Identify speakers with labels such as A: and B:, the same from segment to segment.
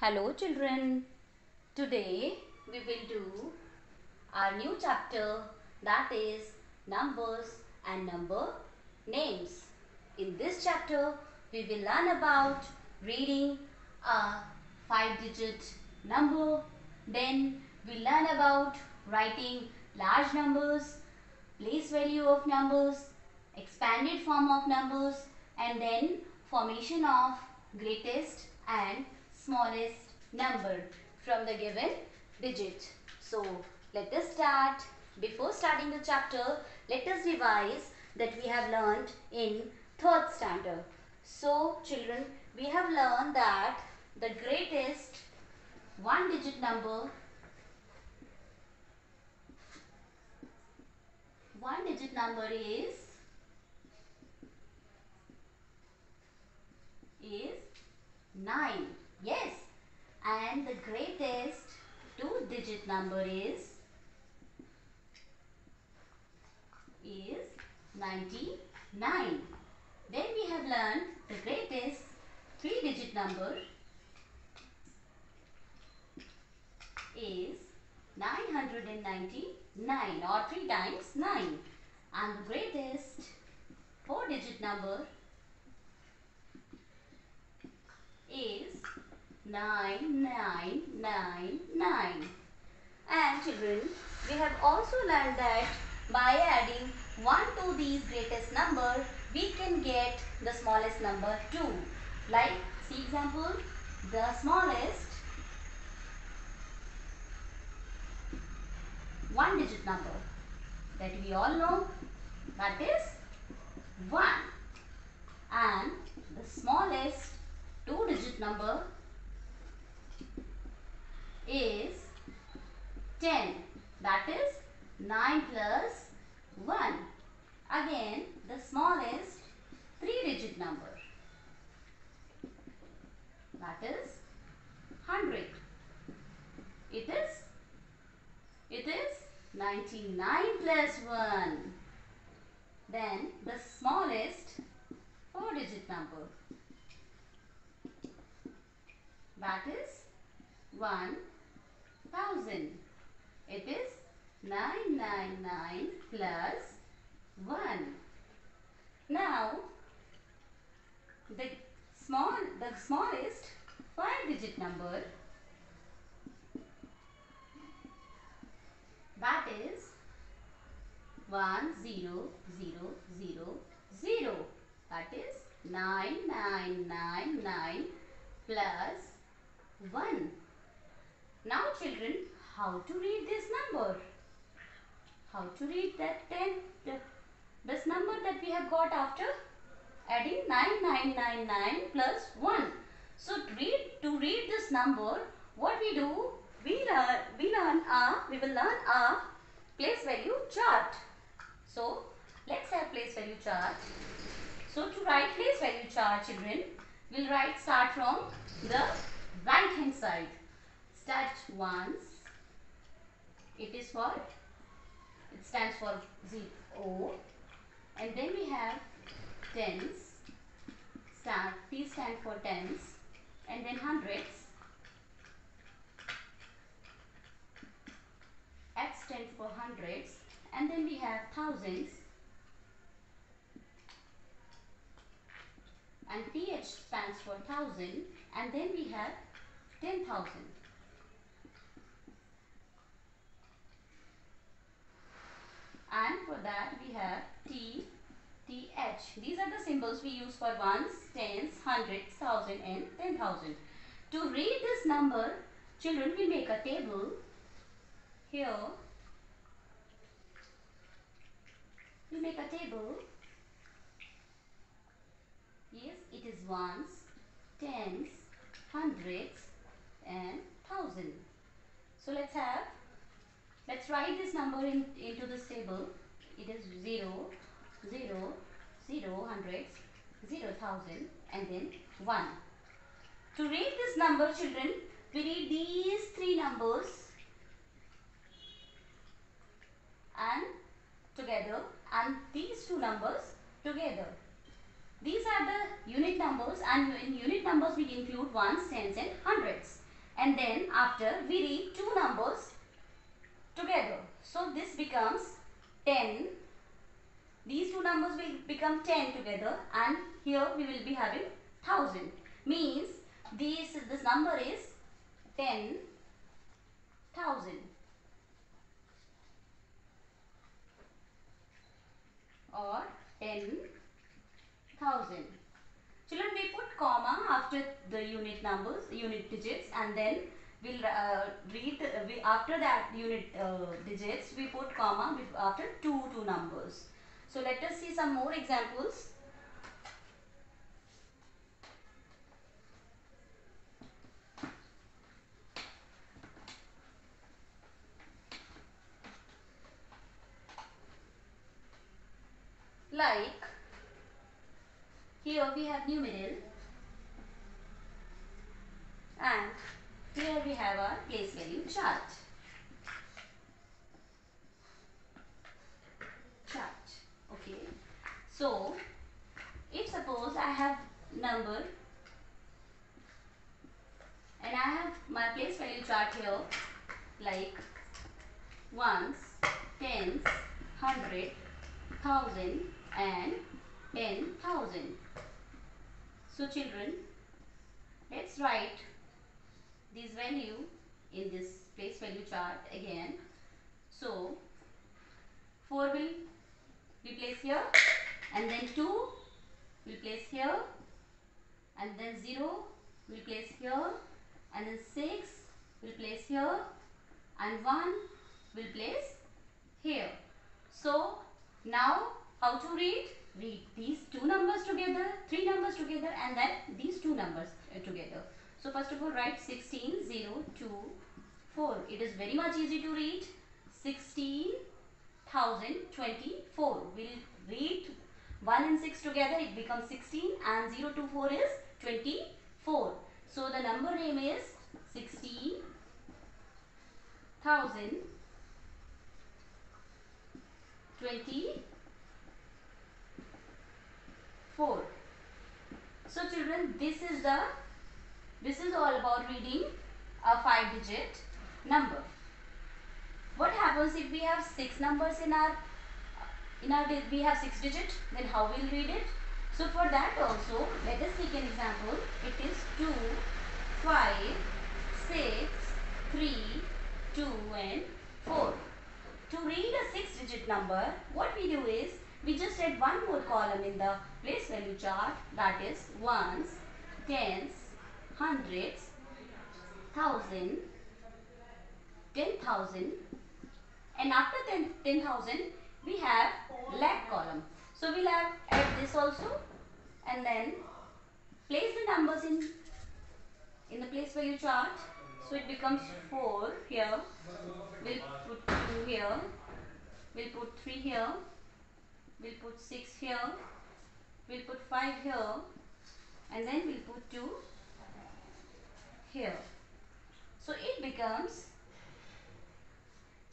A: Hello children, today we will do our new chapter, that is numbers and number names. In this chapter we will learn about reading a 5-digit number, then we learn about writing large numbers, place value of numbers, expanded form of numbers, and then formation of greatest and smallest number from the given digit. So let us start. Before starting the chapter, let us revise that we have learned in 3rd standard. So children, we have learned that the greatest 1-digit number, 1-digit number is 9. Yes. And the greatest 2-digit number is 99. Then we have learned the greatest 3-digit number is 999, or 3 times 9. And the greatest 4-digit number is 9999. And children, we have also learned that by adding 1 to these greatest number, we can get the smallest number too. Like, see example, the smallest 1-digit number that we all know, that is 1. And the smallest 2-digit number is 10. That is 9 plus 1. Again, the smallest 3-digit number, that is 100. It is 99 plus 1. Then the smallest 4-digit number, that is 1000. It is 999 plus 1. Now the smallest 5-digit number, that is 10000. That is 9999 plus 1. Now children, how to read this number? How to read that 10? This number that we have got after adding 9999 plus 1. So to read this number, what we do? We will learn a place value chart. So let's have place value chart. So to write place value chart, children, we'll start from the right hand side. Start ones. It stands for 0. And then we have tens. T stand for tens. And then hundreds. X stand for hundreds. And then we have thousands. And TH stands for 1000. And then we have 10,000. And for that we have T, TH. These are the symbols we use for ones, tens, hundreds, thousand and 10,000. To read this number, children will make a table. Here, we make a table. Yes, it is ones, tens, hundreds and thousand. So let's write this number into this table. It is 0, 0, 0, hundreds, 0,000 and then 1. To read this number, children, we read these 3 numbers and together and these 2 numbers together. These are the unit numbers, and in unit numbers we include ones, tens and hundreds. and then after we read two numbers together. So this becomes 10. These two numbers will become 10 together, and here we will be having 1000. Means this number is 10,000 or 10,000. Children, we put comma after the unit numbers, unit digits, and then we'll after that unit digits we put comma after two numbers. So let us see some more examples. Like here we have numeral, and here we have our place value chart. Okay. So if suppose I have number and I have my place value chart here, like ones, tens, hundred, thousand and 10,000. So children, let's write this value in this place value chart again. So 4 will be placed here, and then 2 will place here, and then 0 will place here, and then 6 will place here, and 1 will place here. So now how to read? Read these two numbers together, three numbers together, and then these two numbers together. So first of all write 16, 0, 2, 4. It is very much easy to read. 16,024. We'll read 1 and 6 together, it becomes 16, and 0 to 4 is 24. So the number name is 16,024. So children, this is all about reading a 5-digit number. What happens if we have 6 numbers in our we have 6 digits, then how we'll read it? So for that also, let us take an example. It is 2, 5, 6, 3, 2 and 4. To read a 6-digit number, what we do is, we just add one more column in the place value chart, that is ones, tens, hundreds, thousand, 10,000, and after 10,000 we have lakh column. So we'll add this also, and then place the numbers in the place value chart. So it becomes 4 here, we'll put 2 here, we'll put 3 here, we'll put 6 here, we'll put 5 here, and then we'll put 2 here. So it becomes,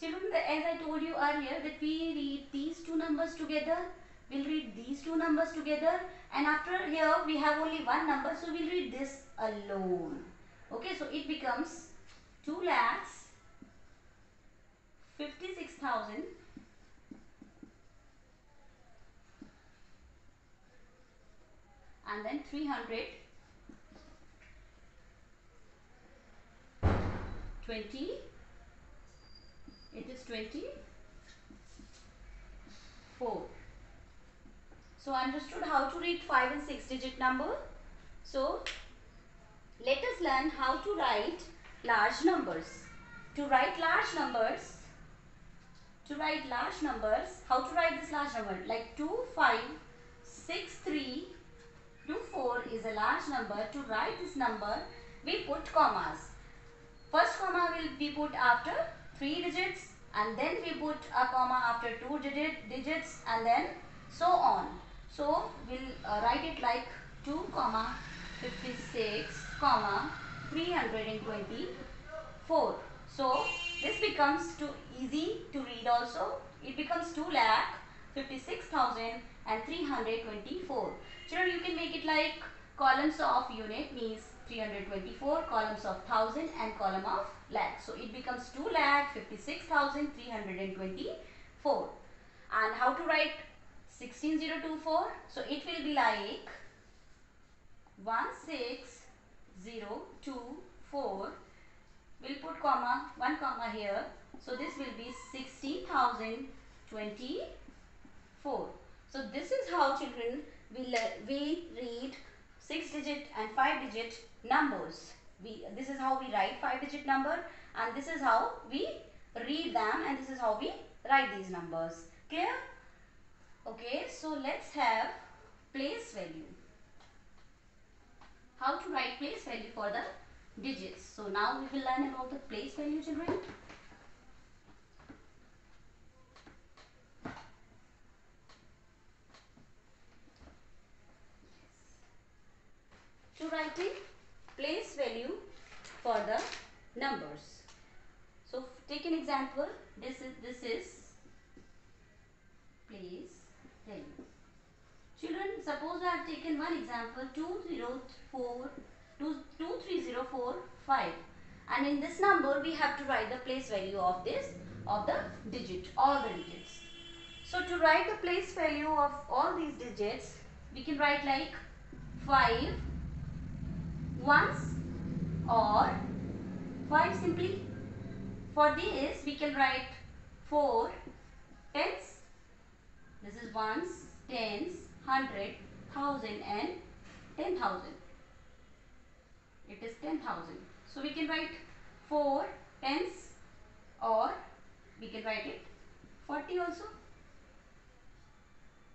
A: children, as I told you earlier, that we read these two numbers together, we'll read these two numbers together, and after here we have only one number, so we'll read this alone. Okay, so it becomes 2,56,000 and then 320. It is 24. So understood how to read 5 and 6-digit number. So let us learn how to write large numbers. To write large numbers, how to write this large number? Like 256324 is a large number. To write this number, we put commas. First comma will be put after 3 digits, and then we put a comma after 2 digits, and then so on. So we'll write it like 2, 56, 324. So this becomes too easy to read also. It becomes 2,56,324. Children, you can make it like columns of unit, means 324, columns of thousand and column of lakh. So it becomes 2,56,324. And how to write 16024? So it will be like 16024. We'll put comma, one comma here. So this will be 16,024. So this is how, children, we read 6-digit and 5-digit numbers. This is how we write 5-digit number, and this is how we read them, and this is how we write these numbers. Clear? Okay, so let's have place value. How to write place value for the digits. So now we will learn about the place value, children. To writing place value for the numbers. So take an example. This is place value. Children, suppose I have taken one example 23045, and in this number we have to write the place value of the digit, all the digits. So to write the place value of all these digits, we can write like 5 ones or 5 simply. For this we can write 4 tens. This is ones, tens, 100, 1000 and 10,000. It is 10,000. So we can write 4 tens, or we can write it 40 also.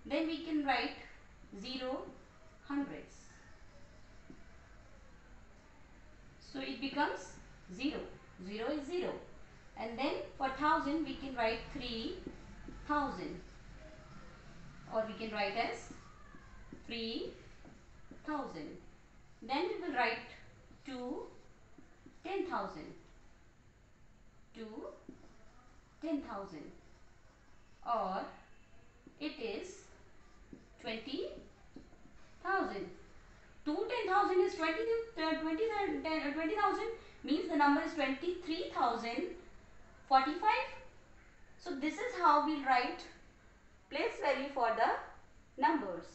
A: Then we can write 0 hundreds. So it becomes 0. 0 is 0. And then for 1000 we can write 3000, or we can write as 3000. Then we will write 2 10,000. 2 10,000, or it is 20,000. 2 10,000 is 20,000 means the number is 23,045. So this is how we write place value for the numbers.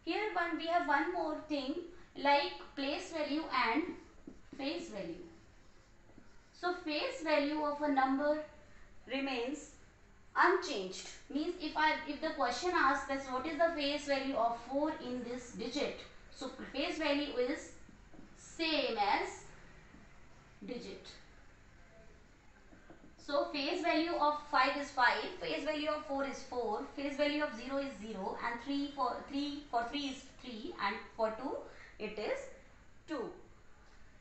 A: Here we have one more thing like place value and face value. So face value of a number remains unchanged. Means if the question asks us what is the face value of 4 in this digit, so face value is same as digit. So face value of 5 is 5, face value of 4 is 4, face value of 0 is 0, and 3 for 3 is 3, and for 2 it is 2.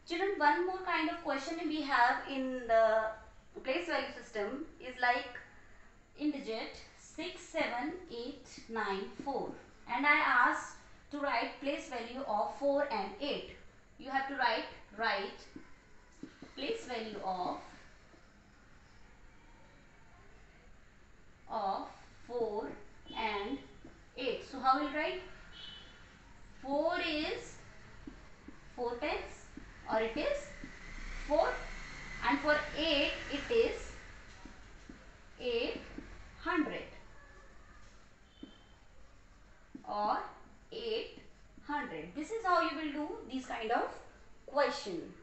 A: Children, one more kind of question we have in the place value system is like in digit 67894, and I asked to write place value of 4 and 8. You have to write place value of 4 and 8. So how will you write? 4 is 4 tens, or it is 4, and for 8 it is 800, or 800. This is how you will do these kind of question.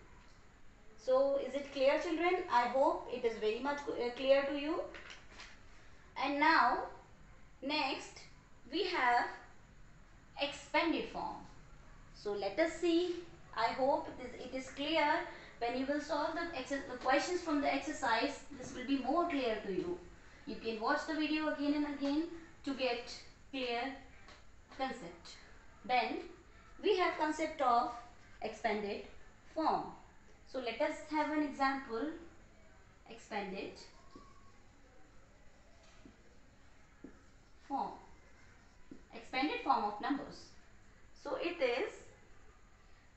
A: So is it clear, children? I hope it is very much clear to you. And now next we have expanded form. So let us see. I hope it is clear. When you will solve the questions from the exercise, this will be more clear to you. You can watch the video again and again to get clear concept. Then we have concept of expanded form. So let us have an example. Expanded form. Expanded form of numbers. So it is,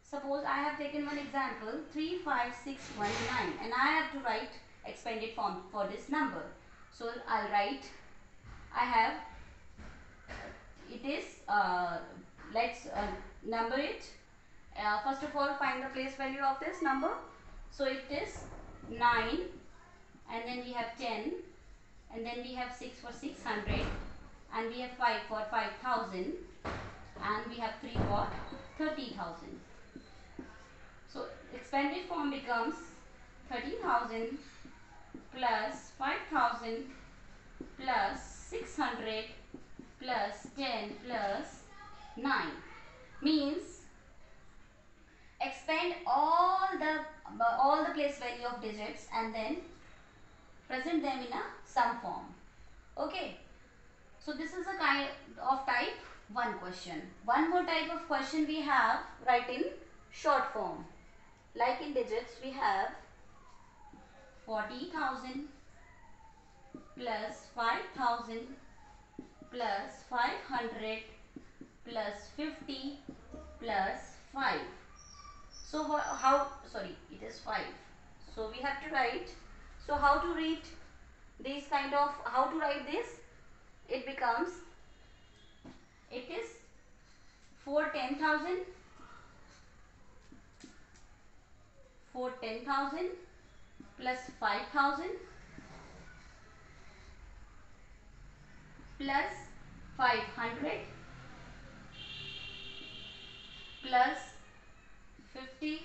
A: suppose I have taken one example 35619, and I have to write expanded form for this number. So I'll write, I have, it is, let's number it First of all, find the place value of this number. So it is 9, and then we have 10, and then we have 6 for 600, and we have 5 for 5000, and we have 3 for 30,000. So expanded form becomes 30,000 plus 5,000 plus 600 plus 10 plus 9. Means expand all the place value of digits and then present them in a sum form. Okay. So this is a kind of type 1 question. One more type of question we have, write in short form. Like in digits we have 40,000 plus 5,000 plus 500 plus 50 plus 5. So it is 5. So we have to write. So how to read these how to write this? It becomes, it is for 10,000 plus 5,000 plus 500 plus 50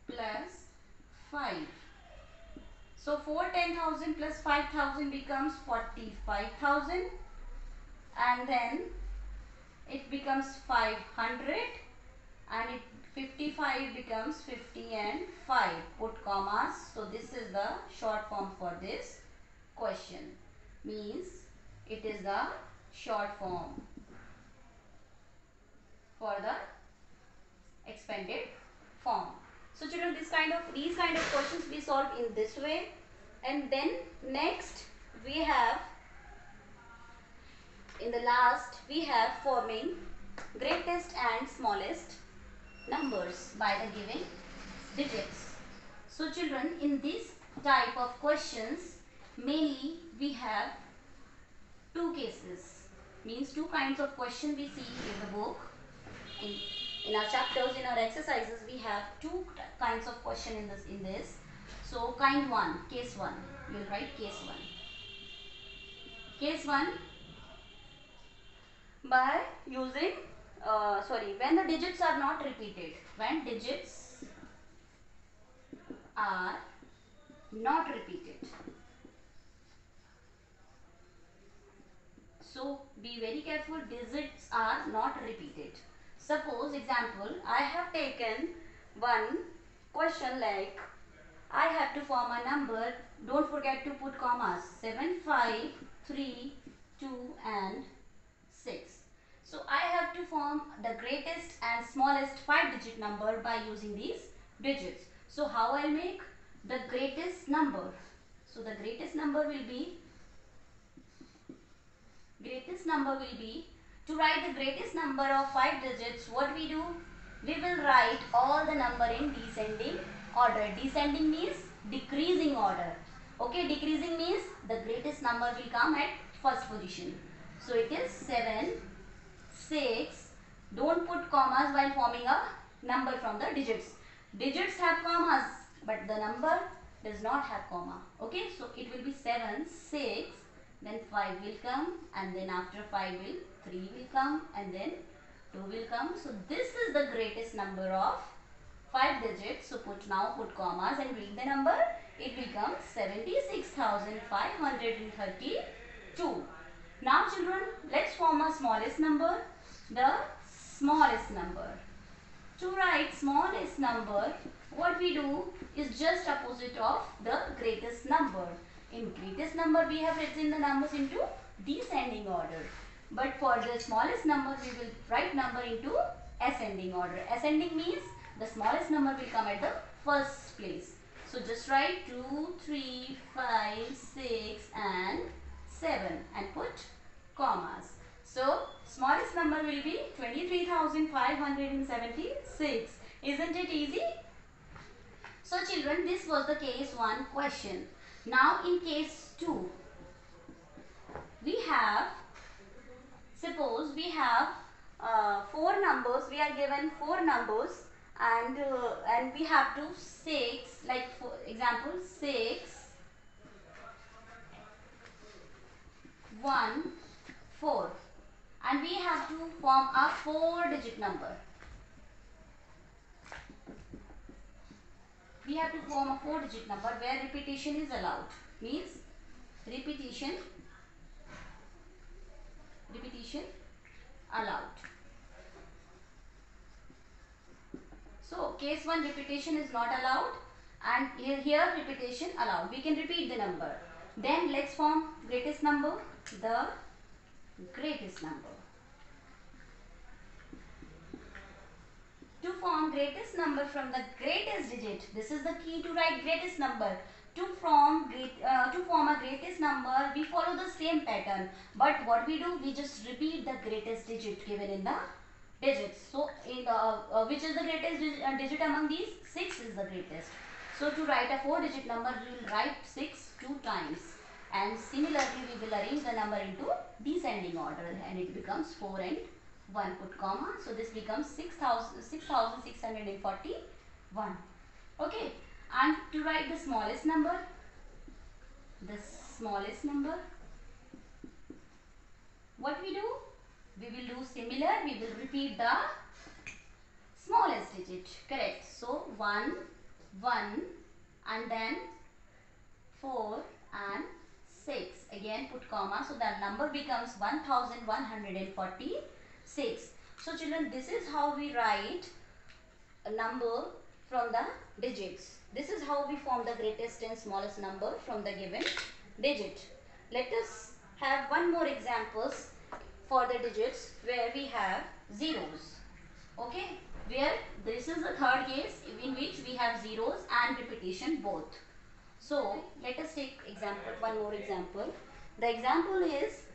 A: plus 5. So for 10,000 plus 5,000 becomes 45,000, and then it becomes 500, and 55 becomes 50 and 5. Put commas. So this is the short form for this question. Means it is the short form for the expanded form. So children, these kind of questions we solve in this way. And then next we have, in the last we have forming greatest and smallest numbers by the given digits. So children, in this type of questions mainly we have two cases. Means two kinds of question we see in the book. In our chapters, in our exercises, we have two kinds of question in this. So kind 1, case 1. We will write case 1. Case 1, by using when the digits are not repeated. When digits are not repeated. So be very careful, digits are not repeated. Suppose example, I have taken one question like, I have to form a number, don't forget to put commas, 7, 5, 3, 2 and 6. So I have to form the greatest and smallest 5-digit number by using these digits. So how I'll make the greatest number? So the greatest number will be, to write the greatest number of 5 digits, what we do? We will write all the number in descending order. Descending means decreasing order. Okay, decreasing means the greatest number will come at first position. So it is 7, 6. Don't put commas while forming a number from the digits. Digits have commas, but the number does not have comma. Okay, so it will be 7, 6. Then 5 will come, and then after 5 3 will come, and then 2 will come. So this is the greatest number of 5 digits. So put commas and read the number. It becomes 76,532. Now children, let's form a smallest number. The smallest number. To write smallest number, what we do is just opposite of the greatest number. In greatest number, we have written the numbers into descending order. But for the smallest number, we will write number into ascending order. Ascending means the smallest number will come at the first place. So just write 2, 3, 5, 6 and 7 and put commas. So smallest number will be 23,576. Isn't it easy? So children, this was the case 1 question. Now in case 2, we have, suppose we have four numbers. We are given four numbers, and we have to six, like for example 6 1 4, and we have to form a 4-digit number. We have to form a 4-digit number where repetition is allowed. Means repetition allowed. So case 1, repetition is not allowed, and here repetition allowed. We can repeat the number. Then let's form greatest number. The greatest number. To form greatest number from the greatest digit, this is the key to write greatest number. To form a greatest number, we follow the same pattern. But what we do, we just repeat the greatest digit given in the digits. So, in the which is the greatest digit among these? 6 is the greatest. So, to write a 4-digit number, we will write 6 2 times. And similarly, we will arrange the number into descending order, and it becomes 4 and 1, put comma. So this becomes 6641. Okay. And to write the smallest number, what we do? We will do similar. We will repeat the smallest digit. Correct. So 1, 1, and then 4 and 6. Again put comma. So that number becomes 1146. So children, this is how we write a number from the digits. This is how we form the greatest and smallest number from the given digit. Let us have one more examples for the digits where we have zeros. Okay, where this is the third case in which we have zeros and repetition both. So let us take one more example. The example is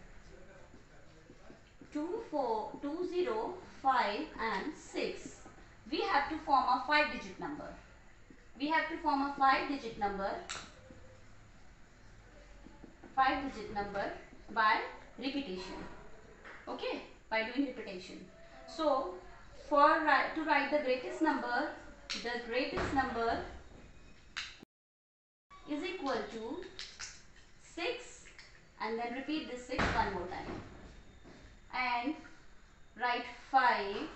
A: 2, 4, 2, 0, 5 and 6. We have to form a 5-digit number. We have to form a 5-digit number by repetition. Okay, by doing repetition. So to write the greatest number is equal to 6, and then repeat this 6 one more time, and write 5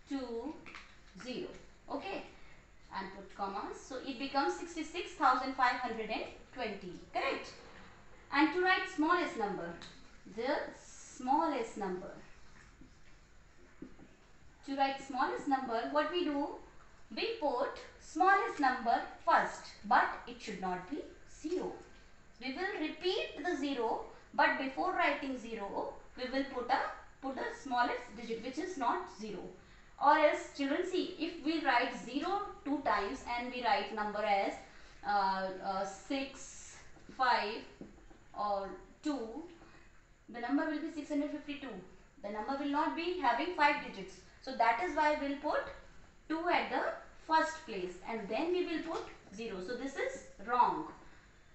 A: 2 0. Okay, and put commas. So it becomes 66,520. Correct. And to write smallest number, to write smallest number, what we do? We put smallest number first, but it should not be 0. We will repeat the 0, but before writing 0, we will put a smallest digit which is not 0. Or else, children, see, if we write 0 2 times and we write number as 6, 5 or 2, the number will be 652. The number will not be having 5 digits. So that is why we will put 2 at the first place, and then we will put 0. So this is wrong.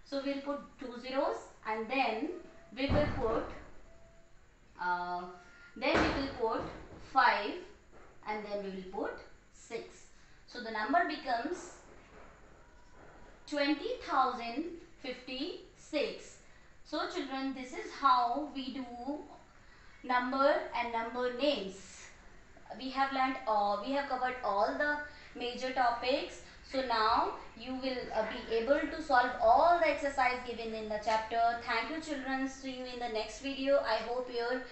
A: So we will put 2 zeros, and then we will put 5, and then we will put 6. So the number becomes 20,056. So children, this is how we do number and number names. We have covered all the major topics. So now you will be able to solve all the exercise given in the chapter. Thank you children. See you in the next video. I hope your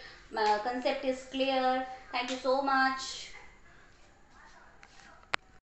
A: concept is clear. Thank you so much.